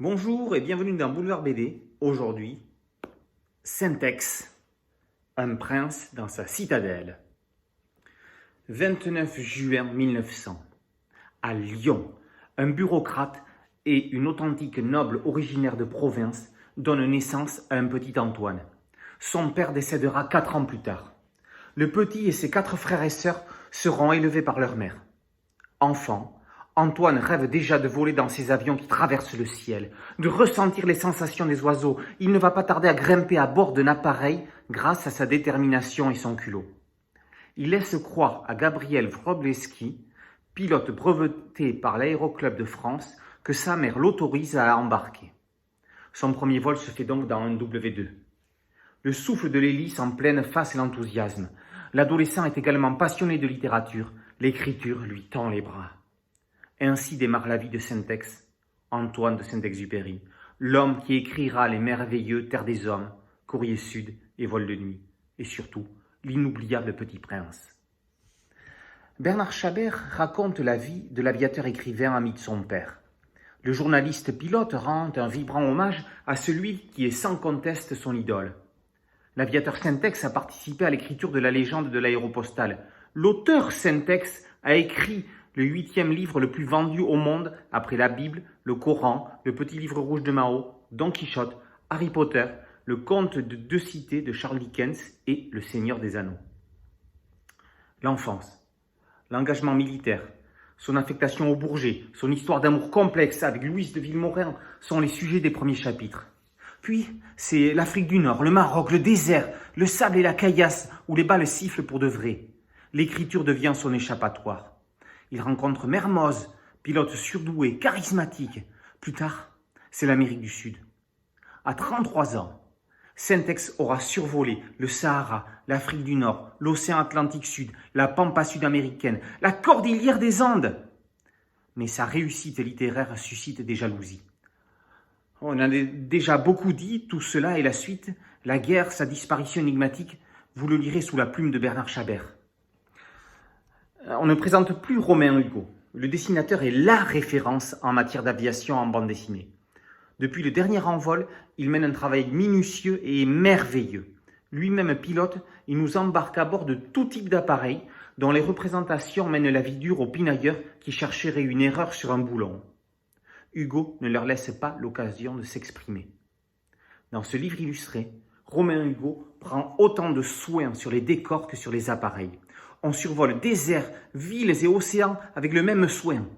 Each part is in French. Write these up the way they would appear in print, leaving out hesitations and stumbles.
Bonjour et bienvenue dans Boulevard BD. Aujourd'hui, Syntex, un prince dans sa citadelle. 29 juin 1900, à Lyon, un bureaucrate et une authentique noble originaire de province donnent naissance à un petit Antoine. Son père décédera 4 ans plus tard. Le petit et ses 4 frères et sœurs seront élevés par leur mère. Enfant, Antoine rêve déjà de voler dans ces avions qui traversent le ciel, de ressentir les sensations des oiseaux. Il ne va pas tarder à grimper à bord d'un appareil grâce à sa détermination et son culot. Il laisse croire à Gabriel Wroblewski, pilote breveté par l'Aéroclub de France, que sa mère l'autorise à embarquer. Son premier vol se fait donc dans un W2. Le souffle de l'hélice en pleine face et l'enthousiasme. L'adolescent est également passionné de littérature. L'écriture lui tend les bras. Ainsi démarre la vie de Syntex, Antoine de Saint-Exupéry, l'homme qui écrira les merveilleux Terre des Hommes, Courrier Sud et Vol de nuit, et surtout l'inoubliable Petit Prince. Bernard Chabert raconte la vie de l'aviateur écrivain ami de son père. Le journaliste pilote rend un vibrant hommage à celui qui est sans conteste son idole. L'aviateur Syntex a participé à l'écriture de la légende de l'aéropostale. L'auteur Syntex a écrit le 8e livre le plus vendu au monde après la Bible, le Coran, le Petit Livre Rouge de Mao, Don Quichotte, Harry Potter, le Conte de 2 cités de Charles Dickens et Le Seigneur des Anneaux. L'enfance, l'engagement militaire, son affectation au Bourget, son histoire d'amour complexe avec Louise de Vilmorin sont les sujets des premiers chapitres. Puis, c'est l'Afrique du Nord, le Maroc, le désert, le sable et la caillasse où les balles sifflent pour de vrai. L'écriture devient son échappatoire. Il rencontre Mermoz, pilote surdoué, charismatique. Plus tard, c'est l'Amérique du Sud. À 33 ans, Syntex aura survolé le Sahara, l'Afrique du Nord, l'océan Atlantique Sud, la pampa sud-américaine, la cordillère des Andes. Mais sa réussite littéraire suscite des jalousies. On a déjà beaucoup dit, tout cela est la suite, la guerre, sa disparition énigmatique, vous le lirez sous la plume de Bernard Chabert. On ne présente plus Romain Hugo. Le dessinateur est la référence en matière d'aviation en bande dessinée. Depuis le dernier envol, il mène un travail minutieux et merveilleux. Lui-même pilote, il nous embarque à bord de tout type d'appareils dont les représentations mènent la vie dure aux pinailleurs qui chercheraient une erreur sur un boulon. Hugo ne leur laisse pas l'occasion de s'exprimer. Dans ce livre illustré, Romain Hugo prend autant de soin sur les décors que sur les appareils. On survole déserts, villes et océans avec le même soin.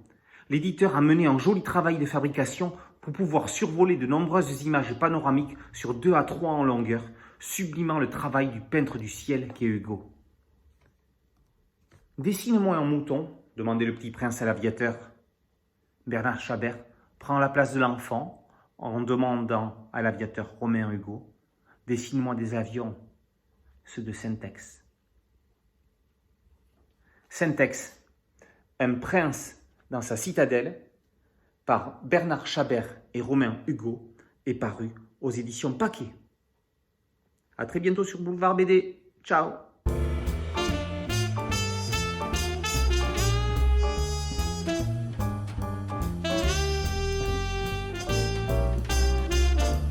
L'éditeur a mené un joli travail de fabrication pour pouvoir survoler de nombreuses images panoramiques sur 2 à 3 en longueur, sublimant le travail du peintre du ciel qu'est Hugo. « Dessine-moi un mouton » demandait le petit prince à l'aviateur. Bernard Chabert prend la place de l'enfant en demandant à l'aviateur Romain Hugo « Dessine-moi des avions, ceux de Syntex. » Syntex, un prince dans sa citadelle, par Bernard Chabert et Romain Hugo, est paru aux éditions Paquet. À très bientôt sur Boulevard BD. Ciao!